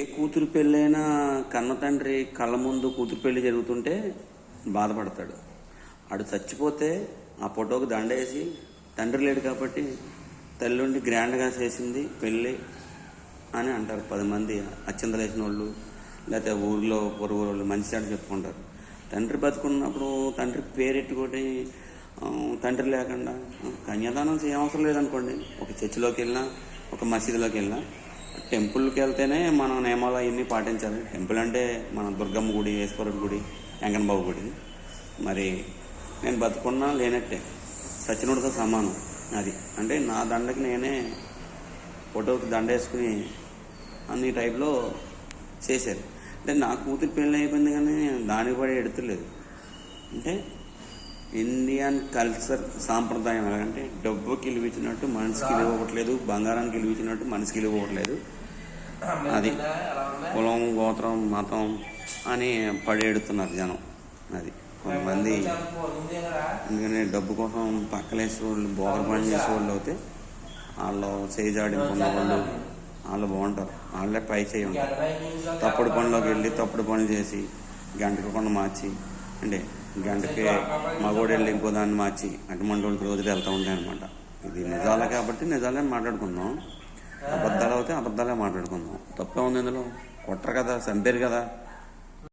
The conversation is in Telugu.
ఏ కూతురు పెళ్ళైనా కన్న తండ్రి కళ్ళ ముందు కూతురు పెళ్లి జరుగుతుంటే బాధపడతాడు. ఆడు చచ్చిపోతే ఆ ఫోటోకి దండేసి తండ్రి లేడు కాబట్టి తల్లుండి గ్రాండ్గా చేసింది పెళ్ళి అని అంటారు 10 మంది అత్యంతలేసిన వాళ్ళు, లేకపోతే ఊర్లో పొరుగు వాళ్ళు మంచి చెడ్డ చెప్పుకుంటారు. తండ్రి బతుకున్నప్పుడు తండ్రి పేరెట్టుకొని తండ్రి లేకుండా కన్యాదానం చేయవసరం లేదనుకోండి. ఒక చర్చిలోకి వెళ్ళినా, ఒక మసీదులోకి వెళ్ళినా, టెంపుల్కి వెళ్తేనే మనం నియమాలు అవన్నీ పాటించాలి. టెంపుల్ అంటే మన దుర్గమ్మ గుడి, ఈశ్వరుడి గుడి, వెంకన్నబాబు గుడి. మరి నేను బతుకున్నా లేనట్టే, సచ్చినుడితో సమానం. అది అంటే నా దండకి నేనే ఫోటోకి దండ వేసుకుని అన్ని టైప్లో చేశారు. అంటే నా కూతురు పెళ్ళి అయిపోయింది కానీ దానికి పడి ఎడుతులేదు. అంటే ఇండియన్ కల్చర్ సాంప్రదాయం ఎలాగంటే డబ్బుకి విలువించినట్టు మనిషికి ఇవ్వట్లేదు, బంగారానికి విలువించినట్టు మనిషికి ఇవ్వట్లేదు. అది కులం, గోత్రం, మతం అని పడేడుతున్నారు జనం. అది కొంతమంది ఎందుకంటే డబ్బు కోసం పక్కలేసే వాళ్ళు, బోగర పని చేసేవాళ్ళు అయితే వాళ్ళు చేజాడింపున్న వాళ్ళు వాళ్ళు బాగుంటారు. వాళ్ళే పై చేయి ఉంటారు. తప్పుడు పనిలోకి వెళ్ళి తప్పుడు పనులు చేసి గంటకు కొండ మార్చి, అంటే గంటకి మగోడు వెళ్ళి ఇంకో దాన్ని మార్చి అటువంటి వాళ్ళకి రోజులు వెళ్తూ ఉంటాయి అనమాట. ఇది నిజాలే కాబట్టి నిజాలే మాట్లాడుకుందాం, అబద్ధాలు అయితే అబద్ధాలే మాట్లాడుకుందాం. తప్పే ఉంది ఇందులో. కొట్టరు కదా, చంపారు కదా.